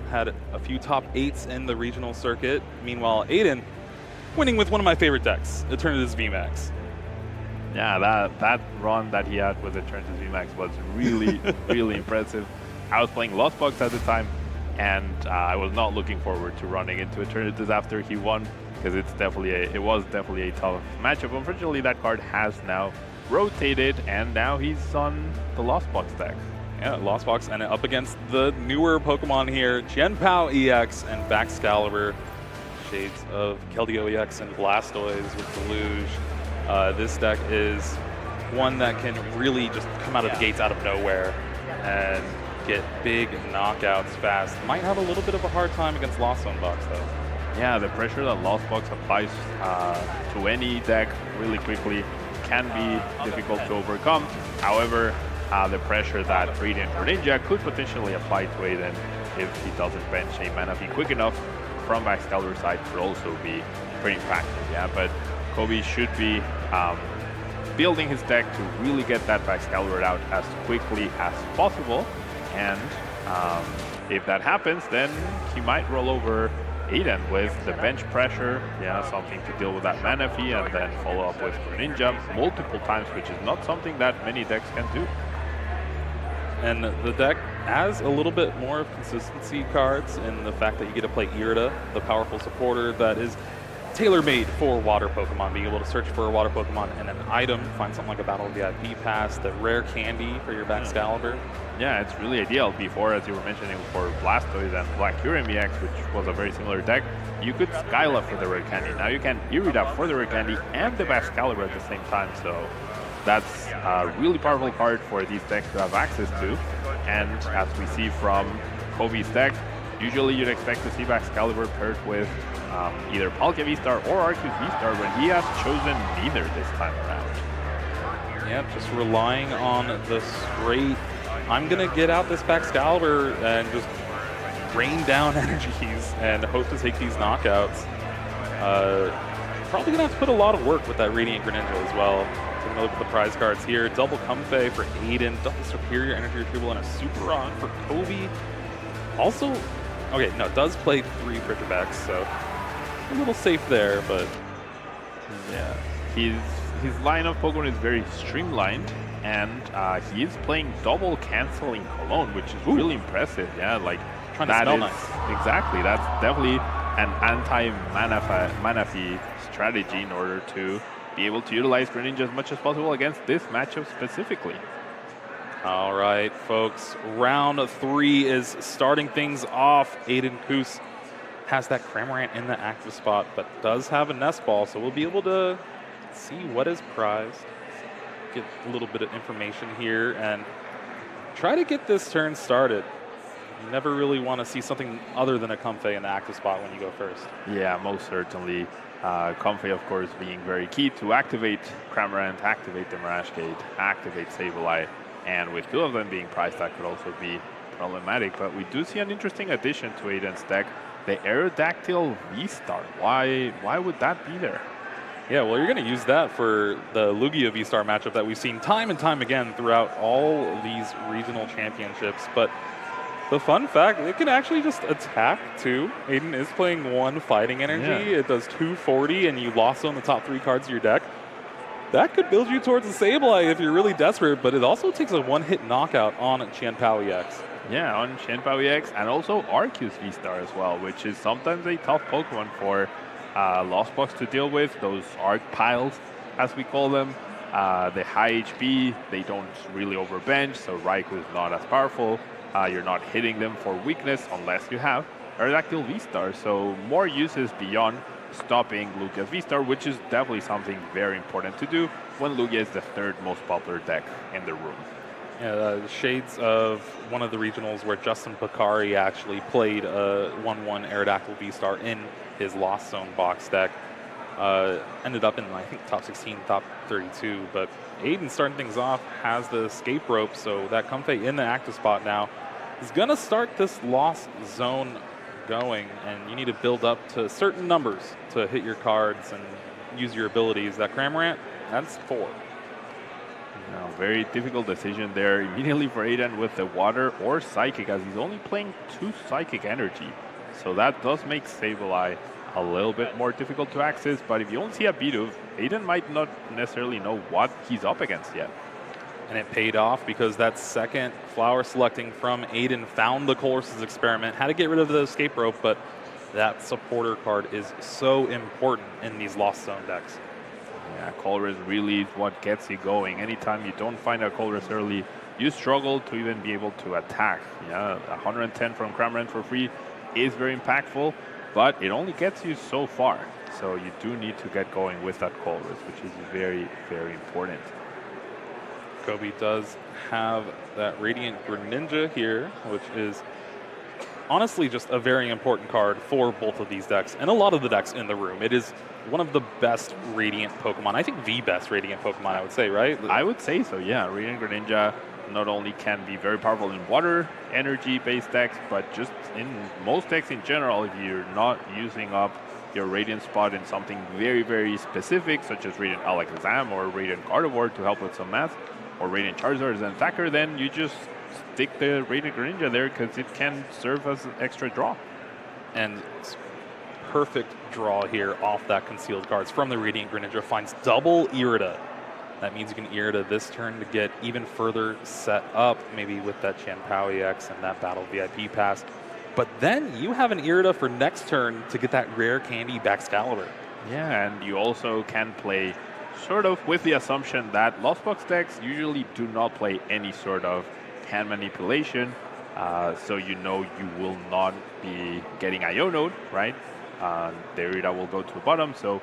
had a few top 8s in the regional circuit. Meanwhile, Aiden winning with one of my favorite decks, Eternatus VMAX. Yeah, that run that he had with Eternatus VMAX was really, really impressive. I was playing Lost Box at the time, and I was not looking forward to running into Eternatus after he won, because it was definitely a tough matchup. Unfortunately, that card has now rotated, and now he's on the Lost Box deck. Yeah, Lost Box, and up against the newer Pokemon here, Chien-Pao EX and Baxcalibur. Shades of Keldeo EX and Blastoise with Deluge. This deck is one that can really just come out of the gates out of nowhere and get big knockouts fast. Might have a little bit of a hard time against Lost Zone Box, though. Yeah, the pressure that Lost Box applies to any deck really quickly can be difficult to overcome. However, the pressure that Radiant Greninja could potentially apply to Aiden if he doesn't bench a Manaphy quick enough from Baxcalibur's side could also be pretty impactful. Yeah, but Cobi should be building his deck to really get that Baxcalibur out as quickly as possible. And if that happens, then he might roll over Aiden with the bench pressure, something to deal with that Manaphy, and then follow up with Greninja multiple times, which is not something that many decks can do. And the deck has a little bit more of consistency cards in the fact that you get to play Irida, the powerful supporter that is tailor-made for water Pokemon, being able to search for a water Pokemon and an item, find something like a Battle VIP Pass, the rare candy for your Baxcalibur. Yeah, it's really ideal. Before, as you were mentioning, for Blastoise and Black Kyurem EX, which was a very similar deck, you could Skyla for the rare candy. Now you can Irida for the rare candy and the Baxcalibur at the same time, so that's a really powerful card for these decks to have access to. And as we see from Cobi's deck, usually you'd expect to see Baxcalibur paired with either Palkia V-Star or Arceus V-Star, but he has chosen neither this time around. Yeah, just relying on the straight, I'm going to get out this Baxcalibur and just rain down energies and hope to take these knockouts. Probably going to have to put a lot of work with that Radiant Greninja as well. Taking a look at the prize cards here. Double Comfey for Aiden, double Superior Energy Retrieval, and a Super Rock for Cobi. Also, okay, no, it does play 3 Frigibacks, so a little safe there, but yeah. His line of Pokemon is very streamlined, and he is playing double canceling Cologne, which is really impressive. Yeah, like trying to smell nice. Exactly, that's definitely an anti-Manaphy strategy in order to be able to utilize Greninja as much as possible against this matchup specifically. All right, folks, round 3 is starting things off. Aiden Khus has that Cramorant in the active spot, but does have a Nest Ball, so we'll be able to see what is prized, get a little bit of information here, and try to get this turn started. You never really want to see something other than a Comfey in the active spot when you go first. Yeah, most certainly. Comfey, of course, being very key to activate Cramorant, activate the Mirage Gate, activate Sableye, and with 2 of them being prized, that could also be problematic. But we do see an interesting addition to Aiden's deck, the Aerodactyl V-Star. Why would that be there? Yeah, well, you're going to use that for the Lugia V-Star matchup that we've seen time and time again throughout all of these regional championships. But the fun fact, it can actually just attack too. Aiden is playing 1 fighting energy. Yeah. It does 240, and you lost on the top 3 cards of your deck. That could build you towards a Sableye if you're really desperate, but it also takes a 1-hit knockout on Chien-Pao EX. Yeah, on Chien-Pao EX, and also Arceus V-Star as well, which is sometimes a tough Pokemon for Lost Box to deal with. Those Arc Piles, as we call them. The high HP, they don't really overbench, so Raikou is not as powerful. You're not hitting them for weakness unless you have Aerodactyl V-Star, so more uses beyond stopping Lugia's V-Star, which is definitely something very important to do when Lugia is the 3rd most popular deck in the room. Yeah, shades of one of the regionals where Justin Bakari actually played a 1-1 Aerodactyl V-Star in his Lost Zone box deck. Ended up in, I think, top 16, top 32, but Aiden starting things off has the escape rope, so that Comfey in the active spot now is going to start this Lost Zone going, and you need to build up to certain numbers to hit your cards and use your abilities. That Cramorant, that's 4. No, very difficult decision there immediately for Aiden with the water or psychic, as he's only playing 2 psychic energy. So that does make Sableye a little bit more difficult to access, but if you only see a Bidoof, Aiden might not necessarily know what he's up against yet. And it paid off because that second flower selecting from Aiden found the Colress's experiment, had to get rid of the escape rope, but that supporter card is so important in these Lost Zone decks. Yeah, Colress really is what gets you going. Anytime you don't find a Colress early, you struggle to even be able to attack. Yeah, 110 from Cramorant for free is very impactful, but it only gets you so far. So you do need to get going with that Colress, which is very, very important. Cobi does have that Radiant Greninja here, which is honestly just a very important card for both of these decks and a lot of the decks in the room. It is one of the best Radiant Pokemon. I think the best Radiant Pokemon, I would say, right? I would say so, yeah. Radiant Greninja not only can be very powerful in water energy-based decks, but just in most decks in general, if you're not using up your Radiant spot in something very, very specific, such as Radiant Alakazam or Radiant Gardevoir to help with some math, or Radiant Charizard as an attacker, then you just stick the Radiant Greninja there because it can serve as an extra draw. And perfect draw here off that concealed cards from the Radiant Greninja. Finds double Irida. That means you can Irida this turn to get even further set up, maybe with that Chien-Pao EX and that Battle VIP pass. But then you have an Irida for next turn to get that rare candy Baxcalibur. Yeah, and you also can play sort of with the assumption that Lost Box decks usually do not play any sort of hand manipulation, so you know you will not be getting Ionoed, right? The Irida will go to the bottom, so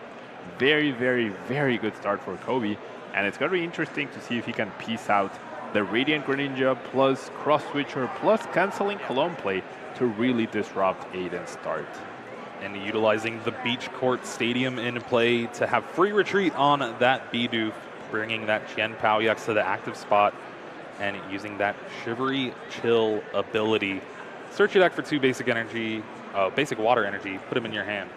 very, very, very good start for Cobi, and it's going to be interesting to see if he can piece out the Radiant Greninja plus Cross Switcher plus canceling Cologne play to really disrupt Aiden's start. And utilizing the Beach Court Stadium in play to have free retreat on that Bidoof, bringing that Chien-Pao EX to the active spot, and using that Shivery Chill ability. Search your deck for 2 basic energy, basic water energy, put them in your hand.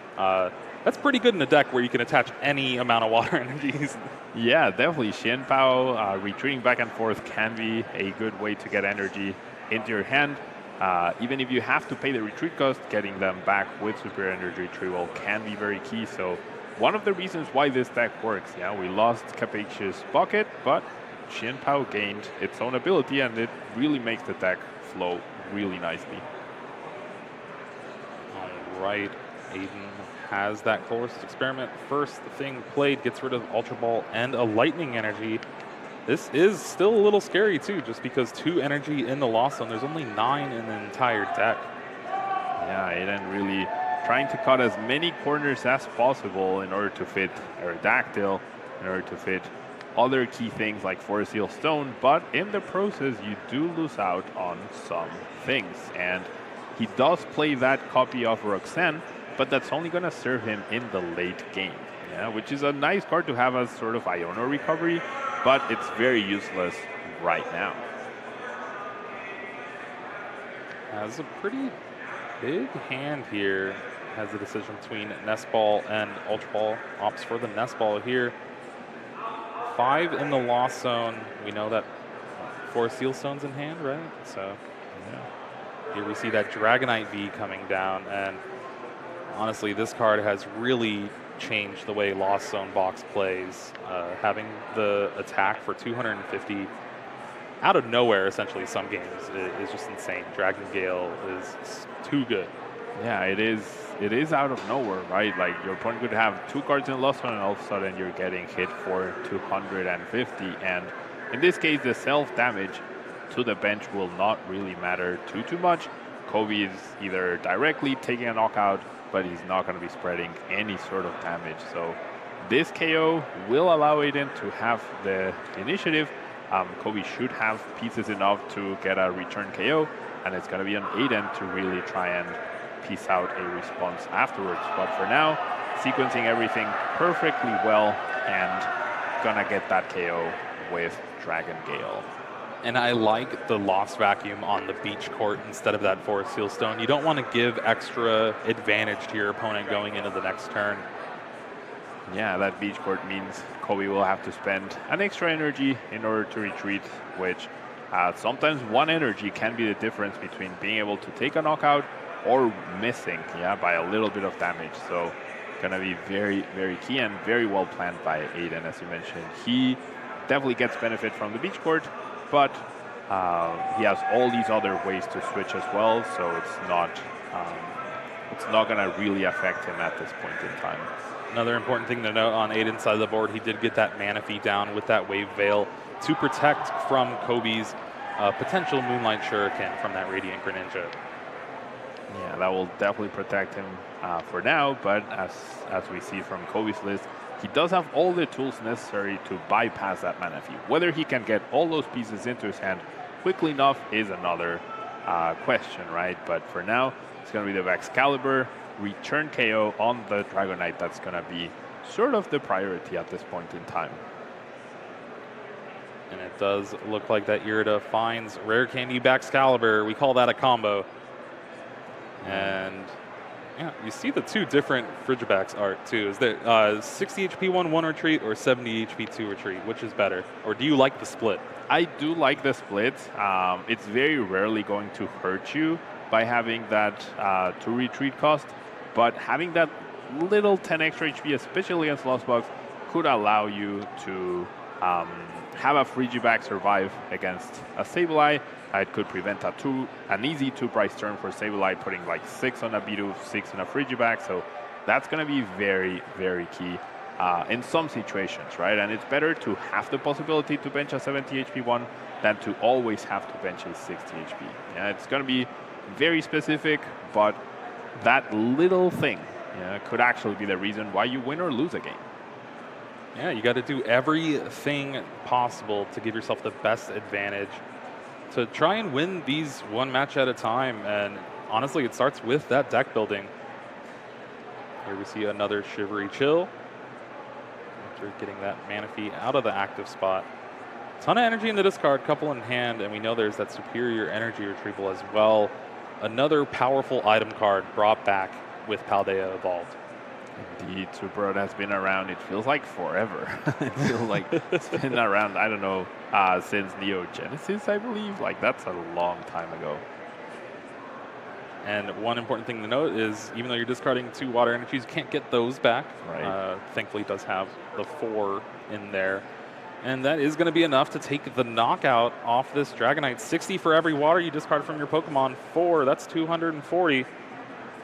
That's pretty good in a deck where you can attach any amount of water energies. Yeah, definitely. Chien-Pao retreating back and forth can be a good way to get energy into your hand. Even if you have to pay the retreat cost, getting them back with Superior Energy Retrieval can be very key. So one of the reasons why this deck works, yeah, we lost Capacious Bucket, but Chien-Pao gained its own ability, and it really makes the deck flow really nicely. All right, Aiden has that Colress's experiment. First thing played, gets rid of Ultra Ball and a Lightning Energy. This is still a little scary too, just because 2 energy in the Lost Zone. There's only 9 in the entire deck. Yeah, Aiden really trying to cut as many corners as possible in order to fit Aerodactyl, in order to fit other key things like Forest Seal Stone, but in the process you do lose out on some things. And he does play that copy of Roxanne, but that's only going to serve him in the late game, yeah, which is a nice card to have as sort of Iono recovery, but it's very useless right now. Has a pretty big hand here. Has a decision between Nest Ball and Ultra Ball. Opts for the Nest Ball here. 5 in the Lost Zone. We know that 4 Seal Stones in hand, right? So yeah. Here we see that Dragonite V coming down, and honestly, this card has really changed the way Lost Zone box plays. Having the attack for 250 out of nowhere, essentially, some games is just insane. Dragon Gale is too good. Yeah, it is out of nowhere, right? Like, your opponent could have 2 cards in Lost Zone, and all of a sudden you're getting hit for 250. And in this case, the self-damage to the bench will not really matter too much. Cobi is either directly taking a knockout, but he's not going to be spreading any sort of damage. So this KO will allow Aiden to have the initiative. Cobi should have pieces enough to get a return KO, and it's going to be on Aiden to really try and piece out a response afterwards. But for now, sequencing everything perfectly well and gonna get that KO with Dragon Gale. And I like the Lost Vacuum on the Beach Court instead of that Forest Seal Stone. You don't want to give extra advantage to your opponent going into the next turn. Yeah, that beach court means Kobe will have to spend an extra energy in order to retreat, which sometimes one energy can be the difference between being able to take a knockout or missing, yeah, by a little bit of damage. So gonna be very, very key and very well planned by Aiden, as you mentioned. He definitely gets benefit from the beach court, but he has all these other ways to switch as well, so it's not gonna really affect him at this point in time. Another important thing to note on Aiden's side of the board, he did get that Manaphy down with that Wave Veil to protect from Kobe's potential Moonlight Shuriken from that Radiant Greninja. Yeah, that will definitely protect him for now, but as we see from Kobe's list, he does have all the tools necessary to bypass that Manaphy. Whether he can get all those pieces into his hand quickly enough is another question, right? But for now, it's going to be the Excalibur return KO on the Dragonite. That's going to be sort of the priority at this point in time. And it does look like that Irida finds Rare Candy Baxcalibur. We call that a combo. And yeah, you see the two different Frigibax art too. Is there 60 HP one retreat or 70 HP 2 retreat? Which is better? Or do you like the split? I do like the split. It's very rarely going to hurt you by having that 2 retreat cost, but having that little 10 extra HP, especially against Lost Box, could allow you to have a Frigibax survive against a Sableye. It could prevent an easy 2-price turn for Sableye, putting like 6 on a Bidoof, 6 on a Frigibax. So that's going to be very, very key in some situations, right? And it's better to have the possibility to bench a 70 HP one than to always have to bench a 60 HP. Yeah, it's going to be very specific, but that little thing could actually be the reason why you win or lose a game. Yeah, you got to do everything possible to give yourself the best advantage to try and win these one match at a time. And honestly, it starts with that deck building. Here we see another Shivery Chill after getting that Manaphy out of the active spot. Ton of energy in the discard, couple in hand, and we know there's that superior energy retrieval as well. Another powerful item card brought back with Paldea evolved. Indeed, Super Road has been around, it feels like forever. It feels like it's been around, I don't know, since Neo Genesis, I believe. Like, that's a long time ago. And one important thing to note is, even though you're discarding 2 water energies, you can't get those back. Right. Thankfully, it does have the 4 in there. And that is going to be enough to take the knockout off this Dragonite. 60 for every water you discard from your Pokemon. 4, that's 240.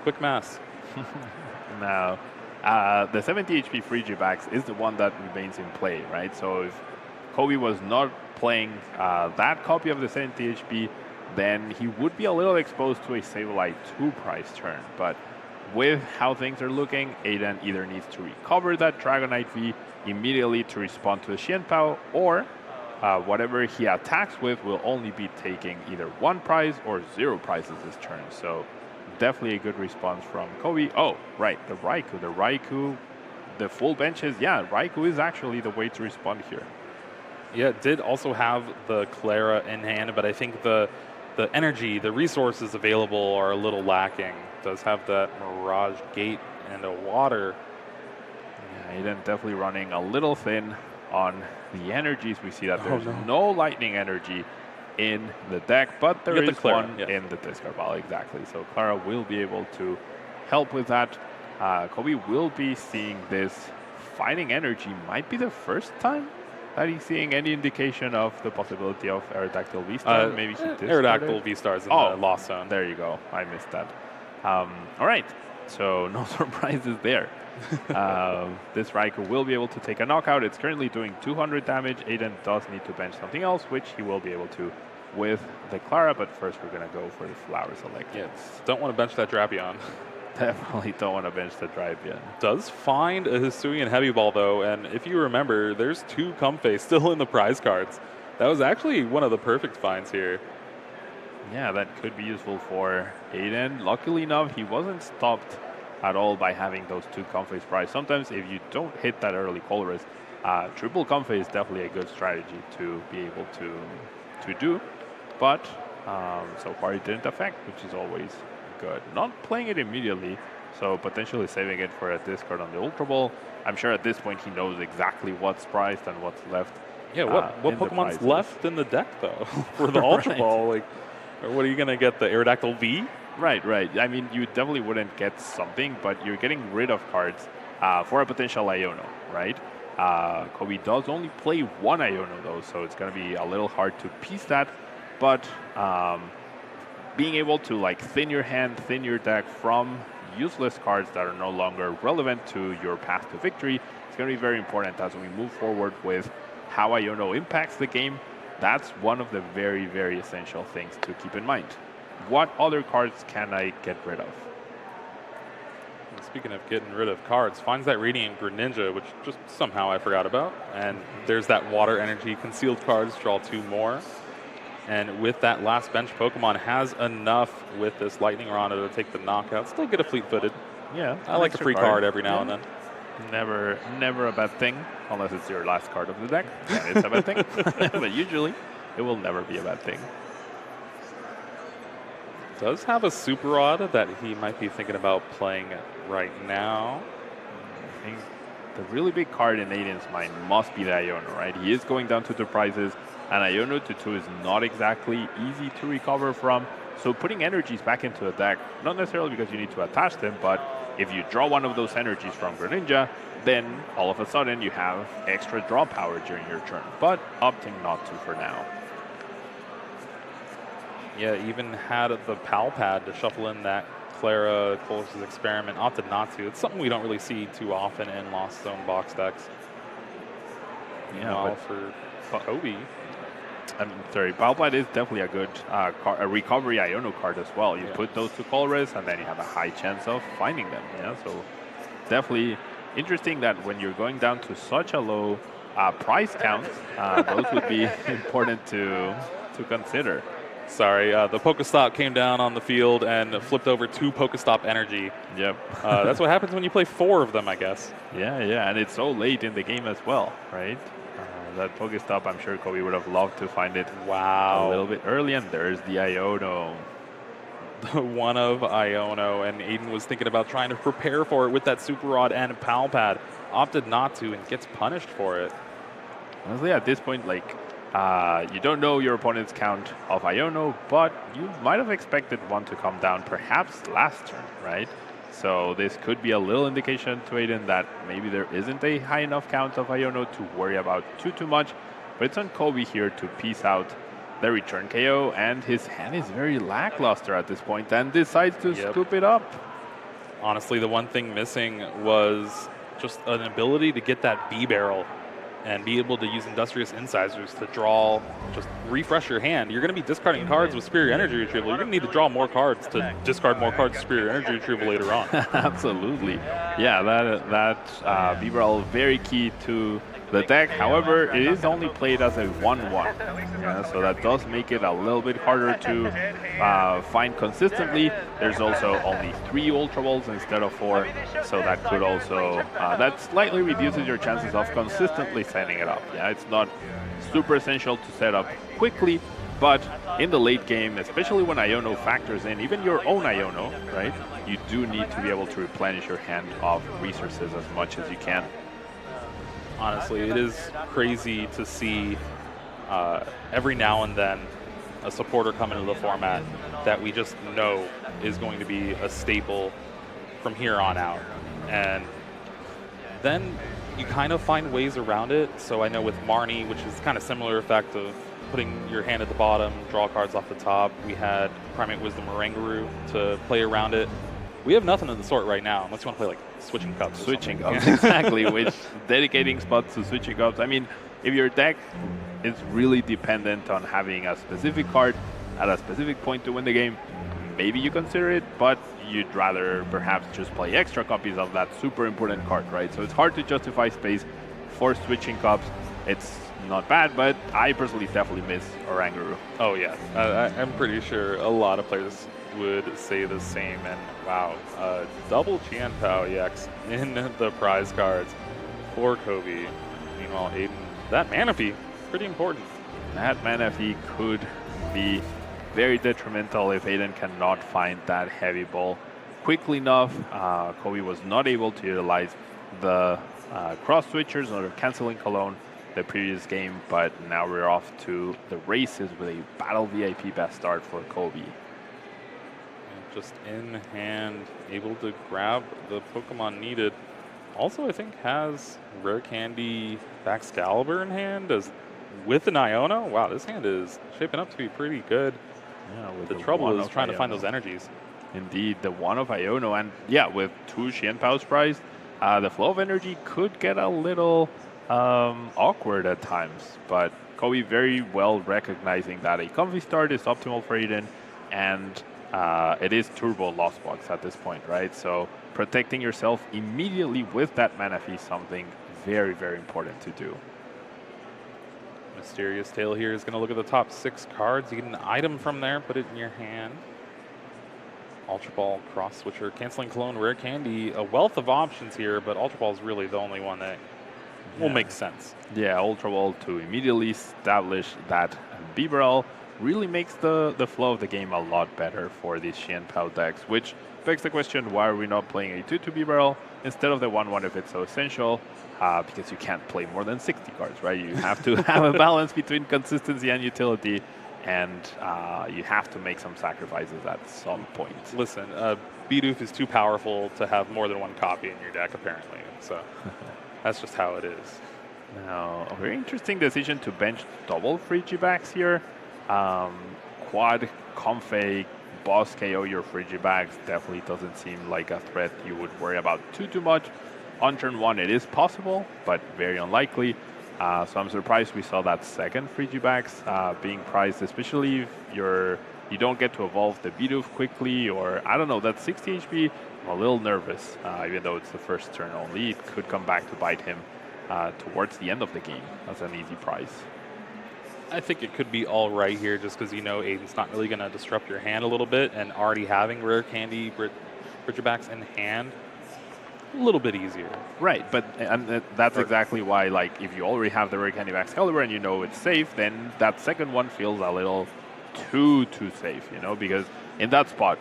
Quick math. Now, the 70 HP Frigibax is the one that remains in play, right? So if Kobe was not playing that copy of the 70 HP, then he would be a little exposed to a Sableye 2-price turn. But with how things are looking, Aiden either needs to recover that Dragonite V immediately to respond to the Xianpao, or whatever he attacks with will only be taking either 1 prize or 0 prizes this turn. So definitely a good response from Kobe. Oh, right, the Raikou, the full benches. Yeah, Raikou is actually the way to respond here. Yeah, it did also have the Clara in hand, but I think the energy, the resources available are a little lacking. It does have that Mirage Gate and a water. Yeah, Aiden definitely running a little thin on the energies. We see that there's no lightning energy in the deck, but there is one in the discard pile, exactly. So Clara will be able to help with that. Kobe will be seeing this fighting energy. Might be the first time that he's seeing any indication of the possibility of Aerodactyl V-Star. Maybe he did. Aerodactyl V-Stars in the Lost Zone. There you go. I missed that. All right. So no surprises there. This Raikou will be able to take a knockout. It's currently doing 200 damage. Aiden does need to bench something else, which he will be able to with the Clara. But first, we're going to go for the Flower Select. Yes. Don't want to bench that Drapion. Definitely don't want to bench the Drapion. Does find a Hisuian Heavy Ball, though. And if you remember, there's 2 Comfey still in the prize cards. That was actually one of the perfect finds here. Yeah, that could be useful for Aiden. Luckily enough, he wasn't stopped at all by having those 2 Comfey's prize. Sometimes if you don't hit that early Colress, triple Comfey is definitely a good strategy to be able to do. But so far it didn't affect, which is always good. Not playing it immediately, so potentially saving it for a discard on the Ultra Ball. I'm sure at this point he knows exactly what's prized and what's left. Yeah, what Pokemon's left in the deck, though, for the Ultra Right. Ball? Like, or what are you going to get, the Aerodactyl V? Right. I mean, you definitely wouldn't get something, but you're getting rid of cards for a potential Iono, right? Cobi does only play one Iono, though, so it's going to be a little hard to piece that. But being able to like thin your hand, thin your deck from useless cards that are no longer relevant to your path to victory is going to be very important as we move forward with how Iono impacts the game. That's one of the very, very essential things to keep in mind. What other cards can I get rid of? And speaking of getting rid of cards, finds that Radiant Greninja, which just somehow I forgot about. And there's that Water Energy concealed cards, draw 2 more. And with that last bench, Pokemon has enough with this Lightning Rana to take the knockout. Still get a Fleet-footed. Yeah, I like a free card every now and then. Never a bad thing, unless it's your last card of the deck. Then it's a bad thing. But usually, it will never be a bad thing. Does have a Super Rod that he might be thinking about playing right now. I think the really big card in Aiden's mind must be the Iono, right? He is going down to the prizes, and Iono to 2 is not exactly easy to recover from. So putting energies back into the deck, not necessarily because you need to attach them, but if you draw one of those energies from Greninja, then all of a sudden you have extra draw power during your turn, but opting not to for now. Yeah, even had the Pal Pad to shuffle in that Clara Colossus Experiment, opted not to. It's something we don't really see too often in Lost Zone box decks. Yeah, well, for Cobi. I'm sorry, Palpad is definitely a good a recovery Iono card as well. You put those to Colress, and then you have a high chance of finding them. Yeah, so definitely interesting that when you're going down to such a low price count, those would be important to consider. Sorry, the Pokestop came down on the field and flipped over 2 Pokestop energy. Yep. That's what happens when you play 4 of them, I guess. Yeah, and it's so late in the game as well, right? That Pokestop, I'm sure Cobi would have loved to find it a little bit early, and there's the Iono. The one of Iono, and Aiden was thinking about trying to prepare for it with that Super Rod and Pal Pad. Opted not to and gets punished for it. Honestly, at this point, like, you don't know your opponent's count of Iono, but you might have expected one to come down perhaps last turn, right? So this could be a little indication to Aiden that maybe there isn't a high enough count of Iono to worry about too much. But it's on Cobi here to piece out the return KO, and his hand is very lackluster at this point and decides to scoop it up. Honestly, the one thing missing was just an ability to get that B-barrel and be able to use Industrious Incisors to draw, just refresh your hand. You're going to be discarding cards with Superior Energy Retrieval. You're going to need to draw more cards to discard more cards with Superior Energy Retrieval later on. Absolutely. Yeah, that B-barrel very key to the deck. However, it is only played as a 1/1. Yeah, so that does make it a little bit harder to find consistently. There's also only 3 Ultra Balls instead of 4, so that could also that slightly reduces your chances of consistently setting it up. Yeah, it's not super essential to set up quickly, but in the late game, especially when Iono factors in, even your own Iono, right? You do need to be able to replenish your hand of resources as much as you can. Honestly, it is crazy to see every now and then a supporter come into the format that we just know is going to be a staple from here on out. And then you kind of find ways around it. So I know with Marnie, which is kind of similar effect of putting your hand at the bottom, draw cards off the top. We had Primate Wisdom Oranguru to play around it. We have nothing of the sort right now, unless you want to play like Switching Cups. Switching Cups, exactly, with dedicating spots to Switching Cups. I mean, if your deck is really dependent on having a specific card at a specific point to win the game, maybe you consider it, but you'd rather perhaps just play extra copies of that super important card, right? So it's hard to justify space for Switching Cups. It's not bad, but I personally definitely miss Oranguru. Oh yeah, I'm pretty sure a lot of players would say the same. And wow, double Qianpao EX in the prize cards for Cobi. Meanwhile, Aiden, that Manaphy, pretty important. That Manaphy could be very detrimental if Aiden cannot find that heavy ball quickly enough. Cobi was not able to utilize the cross switchers or canceling cologne the previous game, but now we're off to the races with a battle VIP best start for Cobi. Just in hand, able to grab the Pokemon needed. Also, I think has Rare Candy Excalibur in hand with an Iono. Wow, this hand is shaping up to be pretty good. Yeah, with the trouble is trying to find those energies. Indeed, the one of Iono, and yeah, with 2 Xianpao's prized, the flow of energy could get a little awkward at times, but Cobi very well recognizing that a comfy start is optimal for Aiden, and it is turbo Lost Box at this point, right? So protecting yourself immediately with that Manaphy is something very, very important to do. Mysterious Tail here is going to look at the top 6 cards. You get an item from there, put it in your hand. Ultra Ball, Cross Switcher, Canceling Cologne, Rare Candy, a wealth of options here, but Ultra Ball is really the only one that will make sense. Yeah, Ultra Ball to immediately establish that Bibarel really makes the flow of the game a lot better for these Xianpao decks, which begs the question, why are we not playing a 2-2 Bibarel instead of the 1-1 if it's so essential? Because you can't play more than 60 cards, right? You have to have a balance between consistency and utility, and you have to make some sacrifices at some point. Listen, Bidoof is too powerful to have more than 1 copy in your deck, apparently. So that's just how it is. Now, a very interesting decision to bench double Frigibacks here. Quad, Comfey, Boss KO your Frigibacks definitely doesn't seem like a threat you would worry about too much. On turn 1, it is possible, but very unlikely. So I'm surprised we saw that second Frigibacks being prized, especially if you don't get to evolve the Bidoof quickly, or I don't know, that 60 HP, I'm a little nervous, even though it's the first turn only. It could come back to bite him towards the end of the game as an easy prize. I think it could be all right here just because you know Aiden's not really going to disrupt your hand a little bit, and already having Rare Candy Bridgerbacks in hand, a little bit easier. Right, but and that's exactly why, like, if you already have the Rare Candy Excalibur and you know it's safe, then that second one feels a little too safe, you know, because in that spot,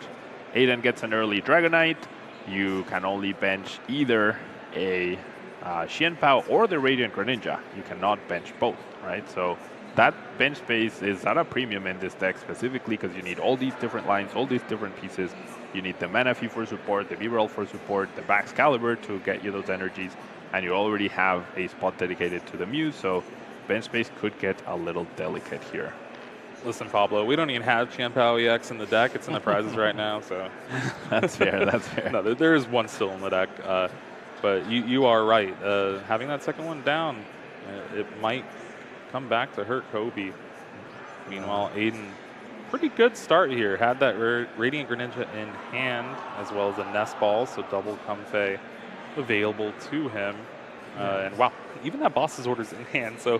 Aiden gets an early Dragonite, you can only bench either a Xianpao or the Radiant Greninja. You cannot bench both, right? So that bench space is at a premium in this deck, specifically because you need all these different lines, all these different pieces. You need the Manaphy for support, the Bibarel for support, the Excalibur to get you those energies, and you already have a spot dedicated to the Mew, so bench space could get a little delicate here. Listen, Pablo, we don't even have Xianpao EX in the deck. It's in the prizes right now, so... That's fair, that's fair. No, there is one still in the deck, but you are right. Having that second one down, it might come back to hurt Cobi. Meanwhile, Aiden, pretty good start here. Had that Radiant Greninja in hand, as well as a Nest Ball, so double Comfey available to him. And wow, even that boss's order's in hand, so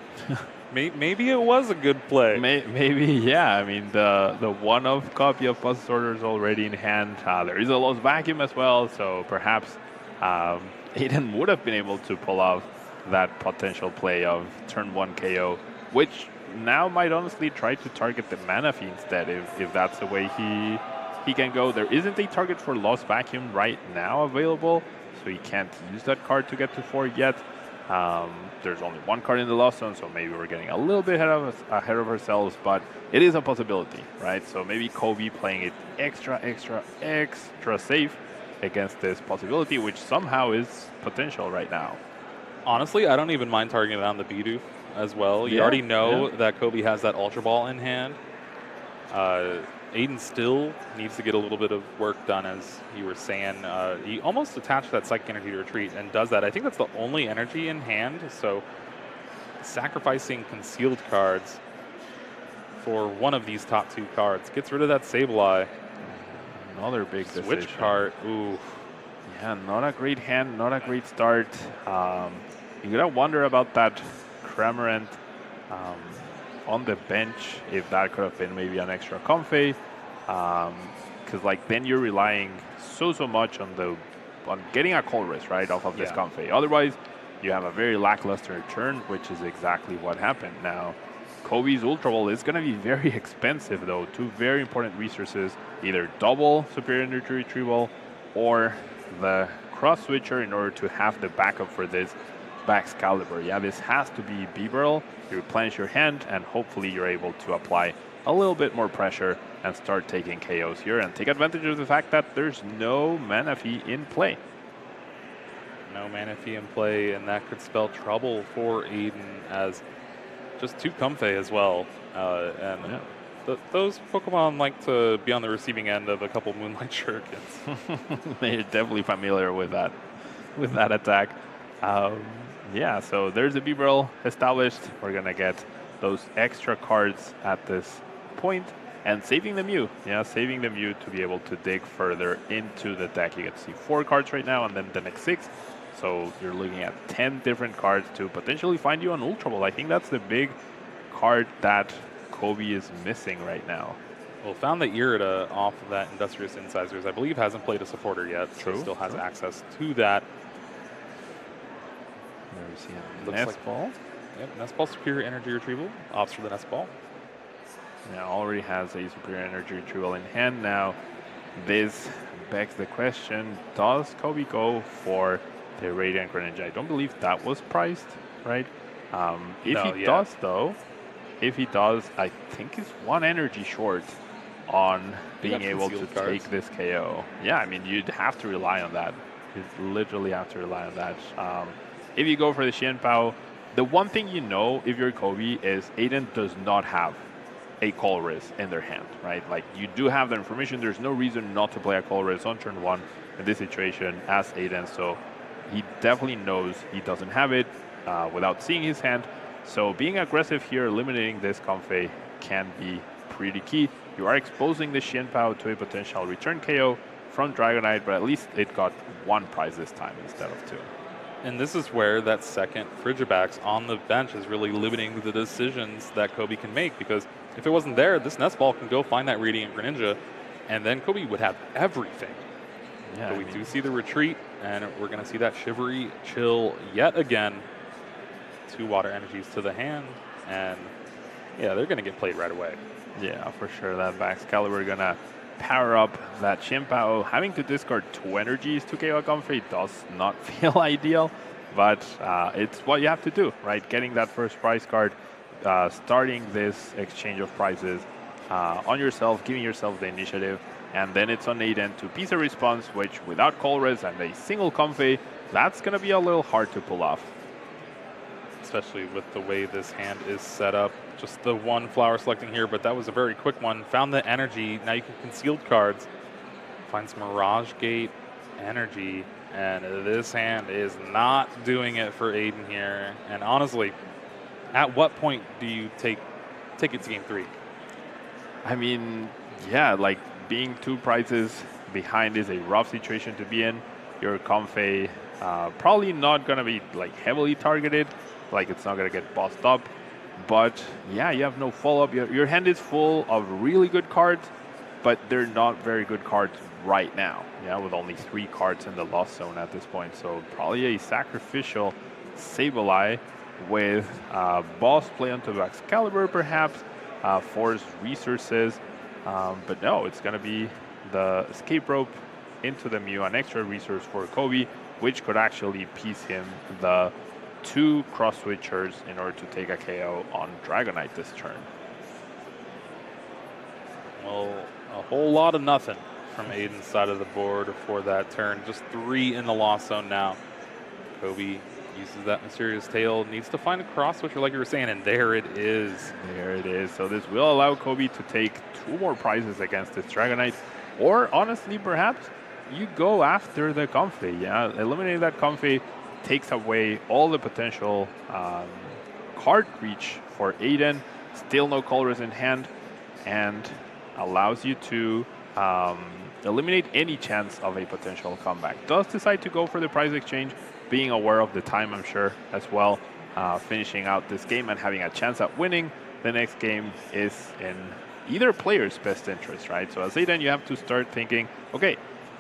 maybe it was a good play. Maybe, yeah. I mean, the one-of copy of boss's order is already in hand. There is a Lost Vacuum as well, so perhaps Aiden would have been able to pull off that potential play of turn 1 KO, which now might honestly try to target the Manaphy instead, if that's the way he can go. There isn't a target for Lost Vacuum right now available, so he can't use that card to get to 4 yet. There's only 1 card in the Lost Zone, so maybe we're getting a little bit ahead of ourselves, but it is a possibility, right? So maybe Cobi playing it extra safe against this possibility, which somehow is potential right now. Honestly, I don't even mind targeting it on the Bidoof as well. You already know that Cobi has that Ultra Ball in hand. Aiden still needs to get a little bit of work done, as you were saying. He almost attached that Psychic Energy to Retreat and does that. I think that's the only energy in hand, so sacrificing concealed cards for one of these top 2 cards. Gets rid of that Sableye. Another big decision. Switch card, ooh. Yeah, not a great hand, not a great start. You gotta wonder about that Cramorant on the bench, if that could have been maybe an extra Comfey, because like then you're relying so much on getting a Colress right off of this Comfey. Otherwise, you have a very lackluster turn, which is exactly what happened. Now, Cobi's Ultra Ball is going to be very expensive though. 2 very important resources: either double Superior Energy Retrieval or the cross switcher in order to have the backup for this Excalibur. Yeah, this has to be B-Barrel. You replenish your hand, and hopefully you're able to apply a little bit more pressure and start taking KOs here and take advantage of the fact that there's no mana fee in play. No mana fee in play, and that could spell trouble for Aiden as just 2 Comfey as well. Those Pokemon like to be on the receiving end of a couple Moonlight Shurikens. They're definitely familiar with that attack. Yeah, so there's a B-Barrel established. We're going to get those extra cards at this point and saving the Mew. Yeah, saving the Mew to be able to dig further into the deck. You can see 4 cards right now and then the next 6. So you're looking at 10 different cards to potentially find you an Ultra Ball. I think that's the big card that Cobi is missing right now. Well, found the Irida off of that Industrious Incisors. I believe hasn't played a supporter yet. True. So still has access to that. There we see a Looks Nest like, Ball. Yep, Nest Ball, Superior Energy Retrieval. Opts for the Nest Ball. Yeah, already has a Superior Energy Retrieval in hand now. This begs the question, does Cobi go for the Radiant Greninja? I don't believe that was priced, right? If he does, I think he's 1 energy short on being able to take this KO. Yeah, I mean, you'd have to rely on that. You'd literally have to rely on that. If you go for the Xianpao, the one thing you know if you're Cobi is Aiden does not have a Colress in their hand, right? Like, you do have the information. There's no reason not to play a Colress on turn 1 in this situation as Aiden, so he definitely knows he doesn't have it without seeing his hand. So being aggressive here, eliminating this Comfey can be pretty key. You are exposing the Xianpao to a potential return KO from Dragonite, but at least it got 1 prize this time instead of 2. And this is where that second Frigibax on the bench is really limiting the decisions that Cobi can make, because if it wasn't there, this Nest Ball can go find that Radiant Greninja, and then Cobi would have everything. Yeah, but we do see the retreat, and we're going to see that Shivery Chill yet again. 2 Water Energies to the hand, and yeah, they're going to get played right away. Yeah, for sure. That Excalibur going to power up that Xianpao. Having to discard 2 energies to KO a Comfey does not feel ideal, but it's what you have to do, right? Getting that first prize card, starting this exchange of prizes on yourself, giving yourself the initiative, and then it's on Aiden to piece a response, which without Colress and a single Comfey, that's going to be a little hard to pull off. Especially with the way this hand is set up. Just the 1 flower selecting here, but that was a very quick one. Found the energy. Now you can concealed cards. Finds Mirage Gate energy, and this hand is not doing it for Aiden here. And honestly, at what point do you take it to game 3? I mean, yeah, like being 2 prizes behind is a rough situation to be in. Your Comfey probably not going to be like heavily targeted. Like, it's not going to get bossed up. But yeah, you have no follow-up. Your hand is full of really good cards, but they're not very good cards right now. Yeah, with only 3 cards in the Lost Zone at this point. So probably a sacrificial Sableye with boss play onto Excalibur perhaps, force resources. But no, it's going to be the escape rope into the Mew, an extra resource for Cobi, which could actually piece him the 2 cross switchers in order to take a KO on Dragonite this turn. Well, a whole lot of nothing from Aiden's side of the board for that turn. Just 3 in the Lost Zone now. Cobi uses that Mysterious Tail, needs to find a cross switcher like you were saying, and there it is. There it is. So this will allow Cobi to take 2 more prizes against this Dragonite, or honestly, perhaps you go after the Comfey. Yeah, eliminating that Comfey takes away all the potential card reach for Aiden. Still no Colress in hand, and allows you to eliminate any chance of a potential comeback. Does decide to go for the prize exchange, being aware of the time, I'm sure, as well. Finishing out this game and having a chance at winning the next game is in either player's best interest, right? So as Aiden, you have to start thinking, okay,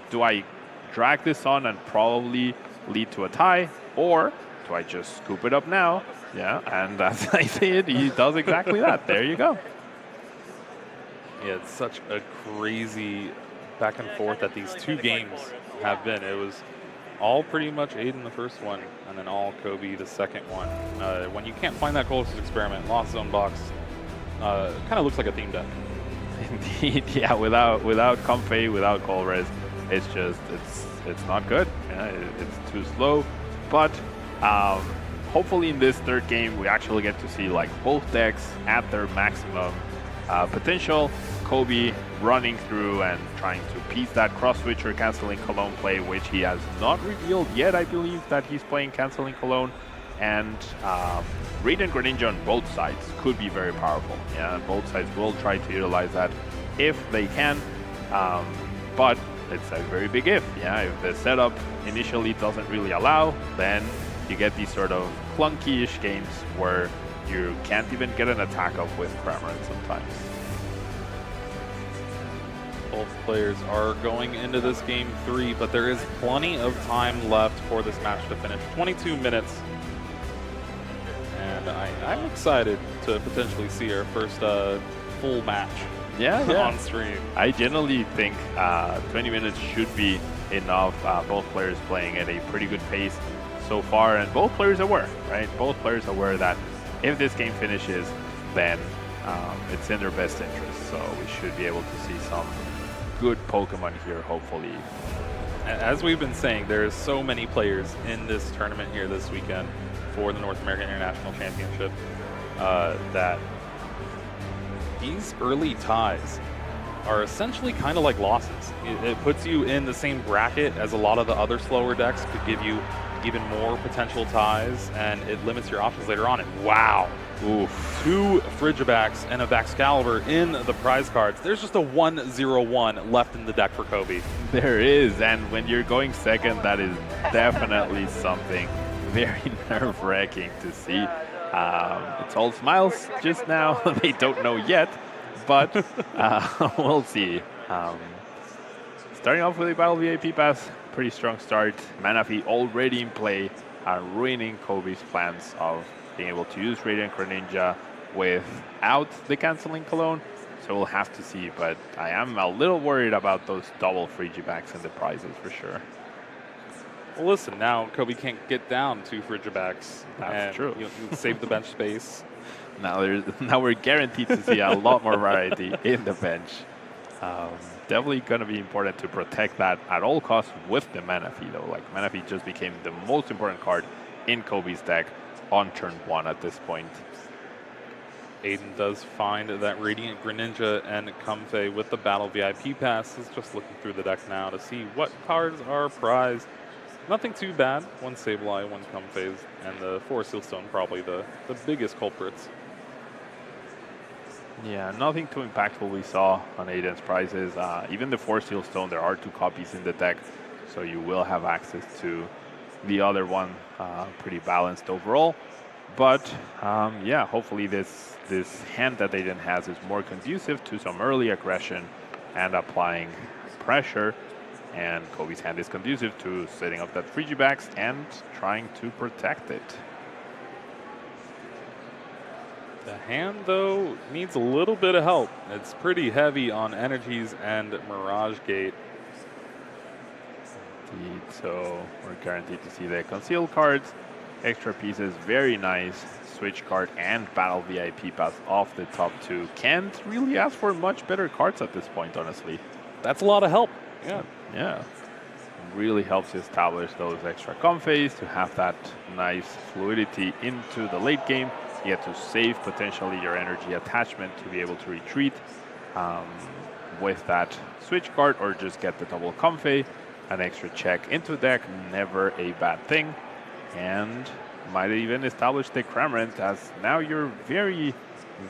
do I drag this on and probably lead to a tie, or do I just scoop it up now? Yeah, and as I said, he does exactly that. There you go. Yeah, it's such a crazy back and forth that these two games have been. It was all pretty much Aiden the first one, and then all Cobi the second one. When you can't find that Colossus experiment, Lost Zone box kind of looks like a theme deck. Indeed, yeah. Without Comfey, without Colress, it's just it's not good. Yeah, it's too slow. But hopefully in this third game, we actually get to see like both decks at their maximum potential. Cobi running through and trying to piece that cross switch or canceling Cologne play, which he has not revealed yet. I believe that he's playing canceling Cologne, and Radiant Greninja on both sides could be very powerful. Yeah, both sides will try to utilize that if they can, but it's a very big if. Yeah, if the setup initially doesn't really allow, then you get these sort of clunky-ish games where you can't even get an attack off with Cramorant sometimes. Both players are going into this game 3, but there is plenty of time left for this match to finish. 22 minutes. And I'm excited to potentially see our first full match on stream. I generally think 20 minutes should be enough. Both players playing at a pretty good pace so far, and both players aware, right? Both players aware that if this game finishes, then it's in their best interest. So we should be able to see some good Pokemon here, hopefully. As we've been saying, there's so many players in this tournament here this weekend for the North American International Championship that these early ties are essentially kind of like losses. It puts you in the same bracket as a lot of the other slower decks, could give you even more potential ties, and it limits your options later on. And wow, oof, 2 Frigibacks and a Baxcalibur in the prize cards. There's just a 1-0-1 left in the deck for Cobi. There is, and when you're going second, that is definitely something very nerve-wracking to see. It's all smiles just now. They don't know yet, but we'll see. Starting off with a Battle VIP pass, pretty strong start. Manaphy already in play, ruining Cobi's plans of being able to use Radiant Greninja without the canceling Cologne. So we'll have to see, but I am a little worried about those double Frigibacks and the prizes for sure. Well, listen, now Cobi can't get down 2 Frigibacks. That's true. You save the bench space. Now we're guaranteed to see a lot more variety in the bench. Definitely going to be important to protect that at all costs with the Manaphy, though. Like, Manaphy just became the most important card in Cobi's deck on turn 1 at this point. Aiden does find that Radiant Greninja and Comfey with the Battle VIP pass. Is just looking through the deck now to see what cards are prized. Nothing too bad. 1 Sableye, 1 Comfey, and the 4 Sealstone probably the biggest culprits. Yeah, nothing too impactful we saw on Aiden's prizes. Even the 4 Sealstone, there are 2 copies in the deck, so you will have access to the other one. Pretty balanced overall. But yeah, hopefully this hand that Aiden has is more conducive to some early aggression and applying pressure. And Cobi's hand is conducive to setting up that Frigibacks and trying to protect it. The hand, though, needs a little bit of help. It's pretty heavy on energies and Mirage Gate. Indeed, so we're guaranteed to see the concealed cards, extra pieces, very nice switch card and Battle VIP pass off the top 2. Can't really ask for much better cards at this point, honestly. That's a lot of help. Yeah. Yeah. Really helps you establish those extra Comfeys to have that nice fluidity into the late game. You get to save potentially your energy attachment to be able to retreat with that switch card, or just get the double Comfey, an extra check into deck, never a bad thing. And might even establish the Cramorant, as now you're very,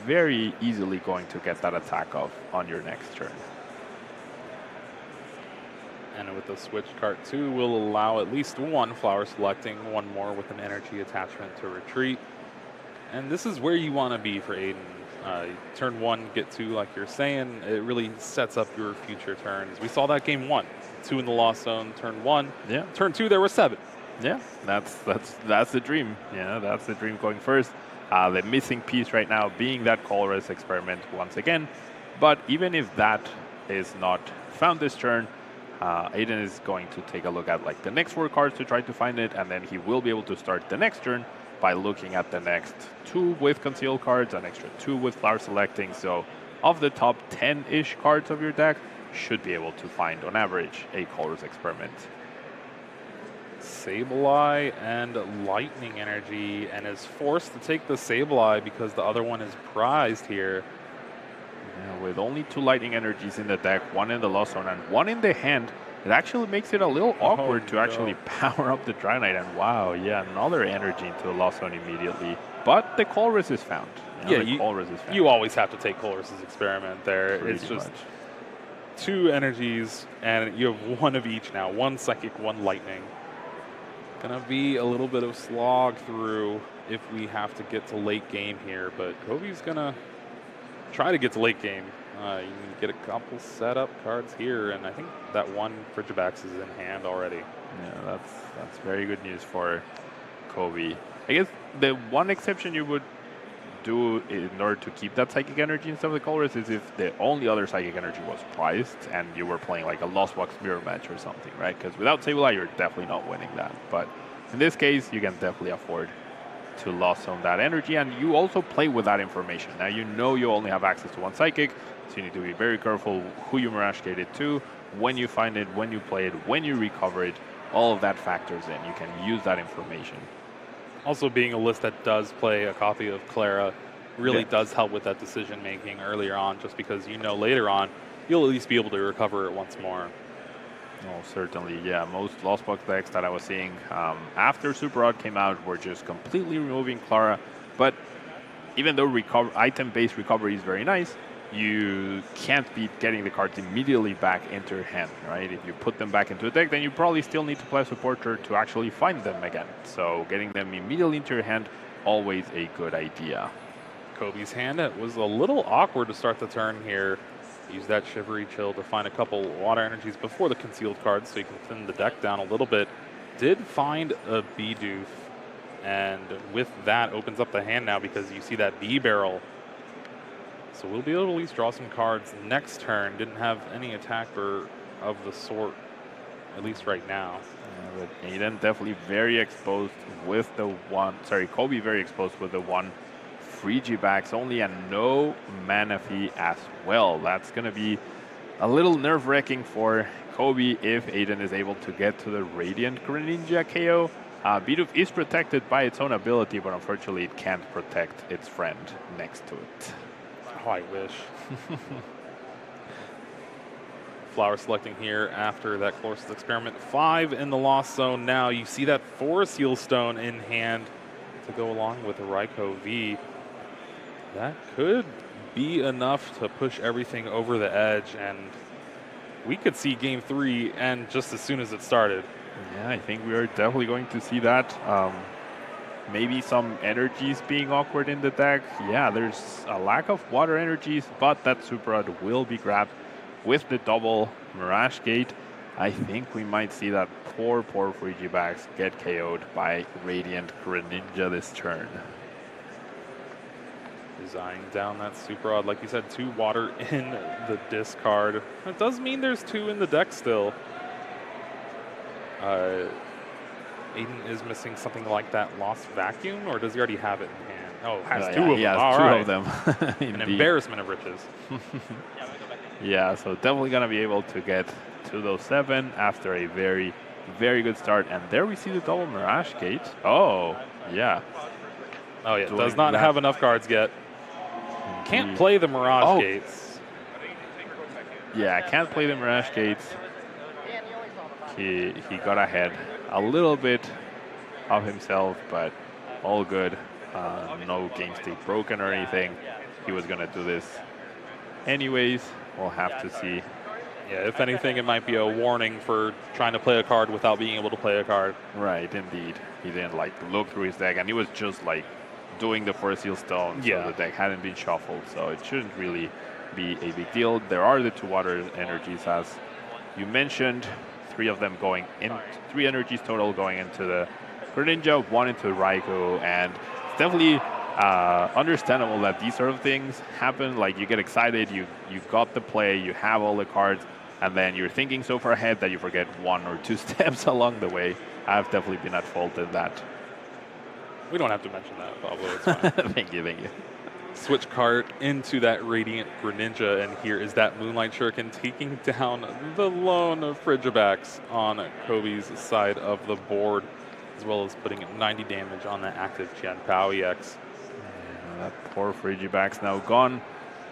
very easily going to get that attack off on your next turn. And with the switch card too, will allow at least 1 flower selecting, 1 more with an energy attachment to retreat. And this is where you want to be for Aiden. Turn 1, get 2, like you're saying. It really sets up your future turns. We saw that game 1, 2 in the Lost Zone, turn 1. Yeah. Turn 2, there were 7. Yeah, that's the dream. Yeah, that's the dream going first. The missing piece right now being that Colress experiment once again. But even if that is not found this turn. Aiden is going to take a look at like the next 4 cards to try to find it, and then he will be able to start the next turn by looking at the next 2 with concealed cards, an extra 2 with flower selecting. So of the top 10-ish cards of your deck, should be able to find on average a Colorless Experiment. Sableye and Lightning Energy, and is forced to take the Sableye because the other one is prized here. Yeah, with only 2 Lightning Energies in the deck, 1 in the Lost Zone and 1 in the hand, it actually makes it a little awkward to actually power up the Dragonite. And wow, yeah, another energy into the Lost Zone immediately. But the Colress is found. You always have to take Colress's Experiment there. Pretty it's just much. 2 energies, and you have 1 of each now. 1 Psychic, 1 Lightning. Gonna be a little bit of slog through if we have to get to late game here, but Cobi's gonna try to get to late game. You can get a couple setup cards here, and I think that 1 Frigibax is in hand already. Yeah, that's very good news for Cobi. I guess the one exception you would do in order to keep that Psychic Energy instead of the Colress is if the only other Psychic Energy was prized and you were playing like a Lost Box mirror match or something, right? Because without Sableye, you're definitely not winning that. But in this case, you can definitely afford to Lost Zone that energy, and you also play with that information. Now you know you only have access to 1 Psychic, so you need to be very careful who you Mirage Gate it to, when you find it, when you play it, when you recover it. All of that factors in. You can use that information. Also, being a list that does play a copy of Clara really does help with that decision making earlier on, just because you know later on you'll at least be able to recover it once more. Oh, certainly, yeah. Most Lost Box decks that I was seeing after Super Rod came out were just completely removing Clara. But even though item-based recovery is very nice, you can't be getting the cards immediately back into your hand, right? If you put them back into a deck, then you probably still need to play a supporter to actually find them again. So getting them immediately into your hand, always a good idea. Cobi's hand, it was a little awkward to start the turn here. Use that Shivery Chill to find a couple water energies before the concealed cards so you can thin the deck down a little bit. Did find a Bidoof, and with that opens up the hand now because you see that B-Barrel. So we'll be able to at least draw some cards next turn. Didn't have any attacker of the sort, at least right now. Yeah, but Aiden definitely very exposed with the 1, sorry, Cobi very exposed with the 1 Frigibax, only a no mana fee as well. That's going to be a little nerve-wracking for Cobi if Aiden is able to get to the Radiant Greninja KO. Bidoof is protected by its own ability, but unfortunately it can't protect its friend next to it. Oh, I wish. Flower selecting here after that Colress's Experiment. 5 in the Lost Zone now. You see that Forest Seal Stone in hand to go along with the Raikou V. That could be enough to push everything over the edge, and we could see Game 3 end just as soon as it started. Yeah, I think we are definitely going to see that. Maybe some energies being awkward in the deck. Yeah, there's a lack of water energies, but that Super Rod will be grabbed with the double Mirage Gate. I think we might see that poor Frigibax get KO'd by Radiant Greninja this turn. Designing down that Super Rod. Like you said, 2 water in the discard. That does mean there's 2 in the deck still. Aiden is missing something like that Lost Vacuum, or does he already have it in hand? Oh, has 2 of them. He has All 2 right. of them. An embarrassment of riches. Yeah, so definitely going to be able to get to those 7 after a very, very good start. And there we see the double Mirage Gate. Oh, yeah. Oh, yeah. Does not have enough cards yet. Can't play the Mirage Gates. Yeah, can't play the Mirage Gates. He got ahead a little bit of himself, but all good. No game state broken or anything. He was going to do this anyways. We'll have to see. Yeah, if anything, it might be a warning for trying to play a card without being able to play a card. Right, indeed. He didn't like look through his deck, and he was just like doing the Forest Seal Stone, so the deck hadn't been shuffled, so it shouldn't really be a big deal. There are the 2 water energies, as you mentioned, 3 of them going in, 3 energies total going into the Greninja, 1 into Raikou, and it's definitely understandable that these sort of things happen. Like, you get excited, you got the play, you have all the cards, and then you're thinking so far ahead that you forget 1 or 2 steps along the way. I've definitely been at fault in that. We don't have to mention that, Pablo. It's fine. Thank you. Switch card into that Radiant Greninja, and here is that Moonlight Shuriken taking down the lone Frigibacks on Kobe's side of the board, as well as putting 90 damage on the active Qianpao EX. That poor Frigibacks now gone.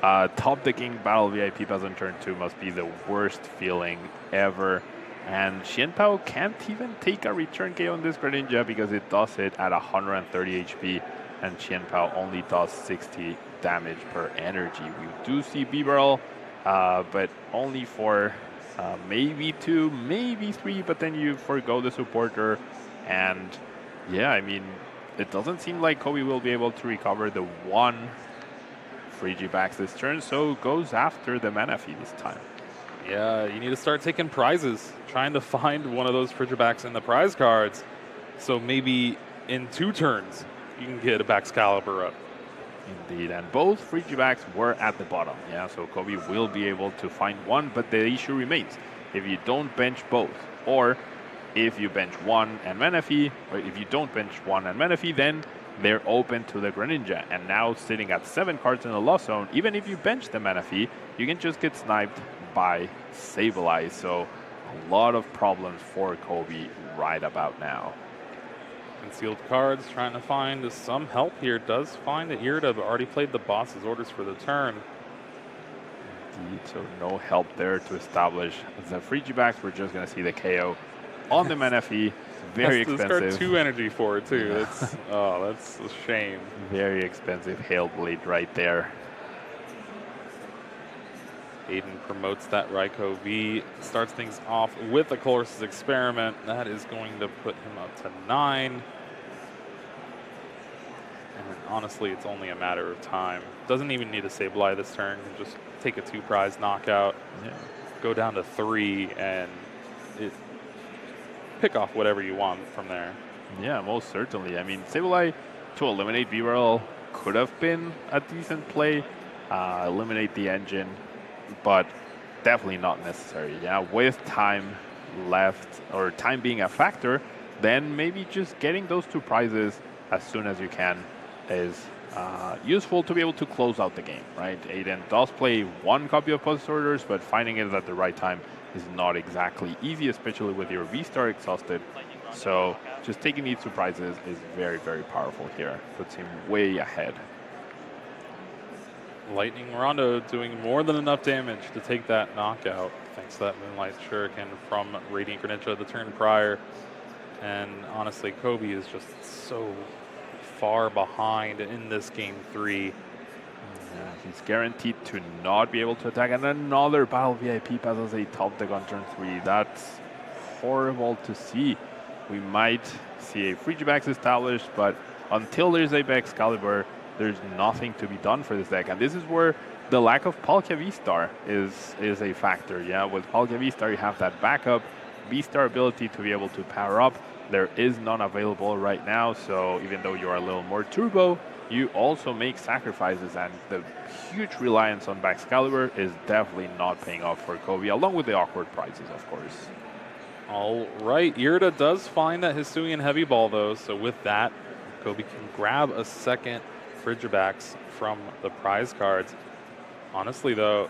Top decking Battle VIP Pass on turn 2 must be the worst feeling ever. And Qianpao can't even take a return KO on this Greninja because it does it at 130 HP. And Qianpao only does 60 damage per energy. We do see B-Barrel, but only for maybe 2, maybe 3, but then you forgo the supporter. And yeah, I mean, it doesn't seem like Kobe will be able to recover the 1 Frigibacks this turn, so goes after the Manaphy this time. Yeah, you need to start taking prizes, trying to find one of those Frigibacks in the prize cards. So maybe in 2 turns, you can get a Baxcalibur up. Indeed, and both Frigibacks were at the bottom. Yeah, so Kobe will be able to find one, but the issue remains. If you don't bench both, or if you bench 1 and Manaphy, or if you don't bench 1 and Manaphy, then they're open to the Greninja. And now sitting at 7 cards in the loss zone, even if you bench the Manaphy, you can just get sniped by Sableye. So a lot of problems for Kobe right about now. Concealed cards, trying to find some help here. Does find that Irida already played the boss's orders for the turn. Indeed, so no help there to establish the Frigibacks. We're just going to see the KO on the Manaphy. Very expensive. Discard 2 energy for it too. That's that's a shame. Very expensive Hail Blade right there. Aiden promotes that Raikou V, starts things off with a Colossus Experiment. That is going to put him up to 9. And honestly, it's only a matter of time. Doesn't even need a Sableye this turn. Just take a 2-prize knockout, go down to 3, and pick off whatever you want from there. Yeah, most certainly. I mean, Sableye to eliminate B-Roll could have been a decent play. Eliminate the engine, but definitely not necessary. Yeah, with time left, or time being a factor, then maybe just getting those 2 prizes as soon as you can is useful to be able to close out the game, right? Aiden does play 1 copy of Possess Orders, but finding it at the right time is not exactly easy, especially with your V-Star exhausted. So just taking these 2 prizes is very, very powerful here. Puts him way ahead. Lightning Rondo doing more than enough damage to take that knockout, thanks to that Moonlight Shuriken from Radiant Greninja the turn prior. And honestly, Kobe is just so far behind in this game 3. Yeah, he's guaranteed to not be able to attack, and another Battle VIP passes a top deck on turn 3. That's horrible to see. We might see a Frigibacks established, but until there's a Baxcalibur, there's nothing to be done for this deck. And this is where the lack of Palkia V-Star is a factor. Yeah, with Palkia V-Star, you have that backup V-Star ability to be able to power up. There is none available right now, so even though you're a little more turbo, you also make sacrifices, and the huge reliance on Baxcalibur is definitely not paying off for Kobe, along with the awkward prizes, of course. All right, Irida does find that Hisuian Heavy Ball, though, so with that, Kobe can grab a second Frigibacks from the prize cards. Honestly, though,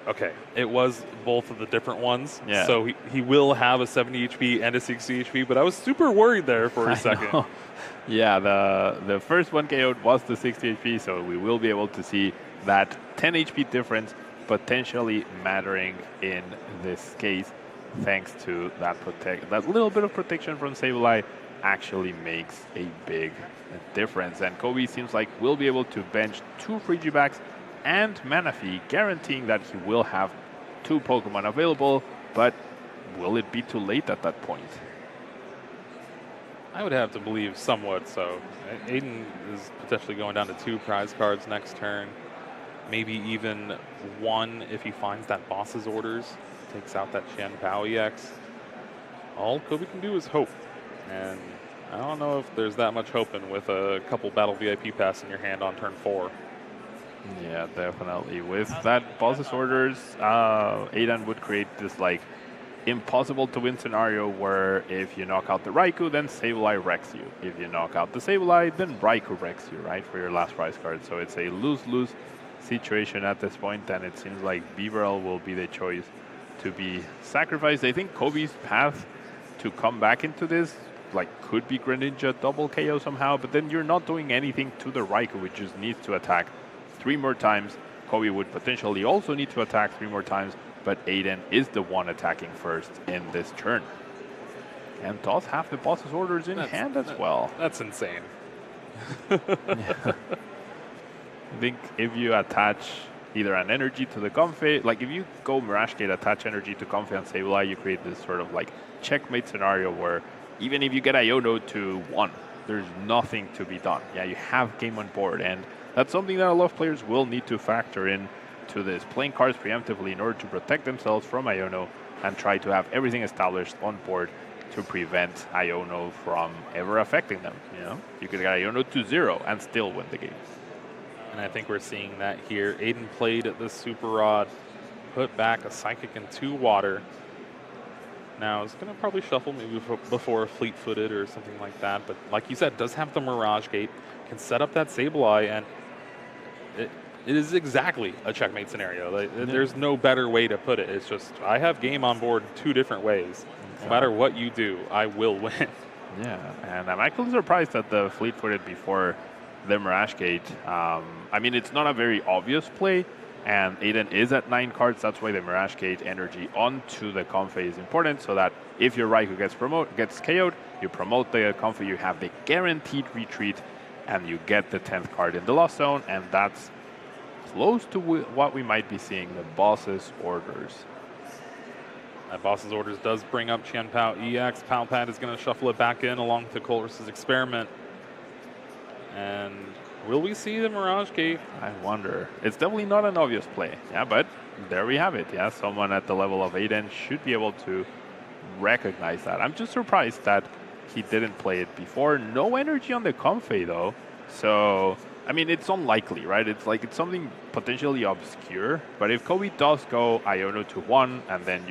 okay, it was both of the different ones, so he will have a 70 HP and a 60 HP, but I was super worried there for a second. Yeah, the first one KO'd was the 60 HP, so we will be able to see that 10 HP difference potentially mattering in this case, thanks to that little bit of protection from Sableye actually makes a big difference. And Kobe seems like will be able to bench 2 Frigibacks and Manaphy, guaranteeing that he will have 2 Pokemon available, but will it be too late at that point? I would have to believe somewhat so. Aiden is potentially going down to 2 prize cards next turn, maybe even 1 if he finds that boss's orders, takes out that Qianpao EX. All Kobe can do is hope, and I don't know if there's that much hoping with a couple Battle VIP pass in your hand on turn 4. Yeah, definitely. With that boss's orders, Aiden would create this like impossible to win scenario where if you knock out the Raikou, then Sableye wrecks you. If you knock out the Sableye, then Raikou wrecks you, right, for your last prize card. So it's a lose-lose situation at this point, and it seems like Beaverl will be the choice to be sacrificed. I think Kobi's path to come back into this like could be Greninja double KO somehow, but then you're not doing anything to the Raikou, which just needs to attack 3 more times. Kobi would potentially also need to attack 3 more times, but Aiden is the one attacking first in this turn. And does have the boss's orders in hand as well. That's insane. Yeah. I think if you attach either an energy to the Comfey, like if you go Mirage Gate, attach energy to Comfey and Sableye, you create this sort of like checkmate scenario where even if you get Iono to 1, there's nothing to be done. Yeah, you have game on board, and that's something that a lot of players will need to factor in to this, playing cards preemptively in order to protect themselves from Iono and try to have everything established on board to prevent Iono from ever affecting them. You know, you could get Iono to 0 and still win the game. And I think we're seeing that here. Aiden played the Super Rod, put back a Psychic and 2 Water. Now, it's going to probably shuffle maybe before Fleet-Footed or something like that. But like you said, does have the Mirage Gate, can set up that Sableye, and it is exactly a checkmate scenario. Like, there's no better way to put it. It's just, I have game on board 2 different ways. No matter what you do, I will win. Yeah, and I'm actually surprised at the Fleet-Footed before the Mirage Gate. I mean, it's not a very obvious play, and Aiden is at 9 cards. That's why the Mirage Gate energy onto the Comfey is important, so that if your Raikou gets KO'd, you promote the Comfey, you have the guaranteed retreat, and you get the 10th card in the Lost Zone, and that's close to what we might be seeing, the boss's orders. That boss's orders does bring up Qianpao EX. Palpad is going to shuffle it back in along with the Colress's Experiment. And will we see the Mirage Gate? I wonder. It's definitely not an obvious play. Yeah, but there we have it. Yeah, someone at the level of Aiden should be able to recognize that. I'm just surprised that he didn't play it before. No energy on the Comfey, though. So, I mean, it's unlikely, right? It's like it's something potentially obscure. But if Kobi does go Iono to 1 and then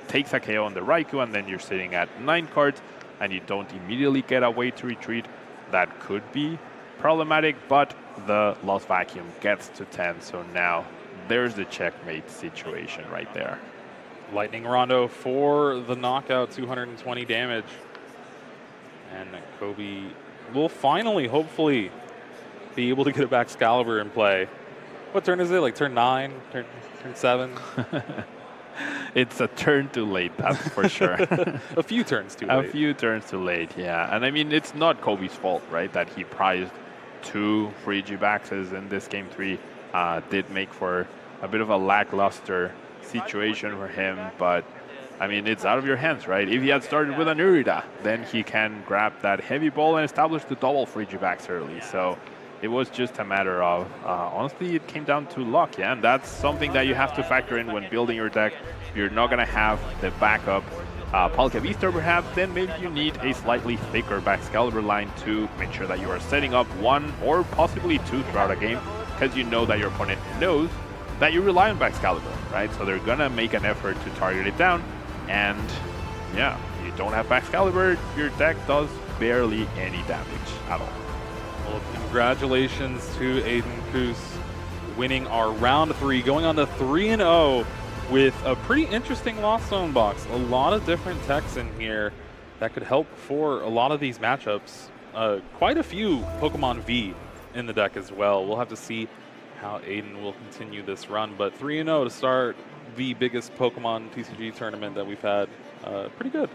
takes a KO on the Raikou, and then you're sitting at 9 cards and you don't immediately get a way to retreat, that could be problematic. But the Lost Vacuum gets to 10, so now there's the checkmate situation right there. Lightning Rondo for the knockout, 220 damage. And Kobi will finally, hopefully, be able to get a Baxcalibur in play. What turn is it? Like turn 9? Turn 7? It's a turn too late, that's for sure. A few turns too late. A few turns too late, yeah. And I mean, it's not Kobi's fault, right, that he prized 2 free G-Baxes in this Game 3. Did make for a bit of a lackluster situation for him, but I mean, it's out of your hands, right? If he had started with an Urida, then he can grab that heavy ball and establish the double free G-Bax early. So it was just a matter of, honestly, it came down to luck, yeah? And that's something that you have to factor in when building your deck. If you're not going to have the backup Palkia V-Star perhaps, then maybe you need a slightly thicker Baxcalibur line to make sure that you are setting up 1 or possibly 2 throughout a game, because you know that your opponent knows that you rely on Baxcalibur, right? So they're going to make an effort to target it down. And yeah, you don't have Baxcalibur, your deck does barely any damage at all. Well, congratulations to Aiden Khus winning our round 3, going on to 3-0 with a pretty interesting Lost Zone box. A lot of different techs in here that could help for a lot of these matchups. Quite a few Pokemon V in the deck as well. We'll have to see how Aiden will continue this run, but 3-0 to start the biggest Pokemon TCG tournament that we've had. Pretty good.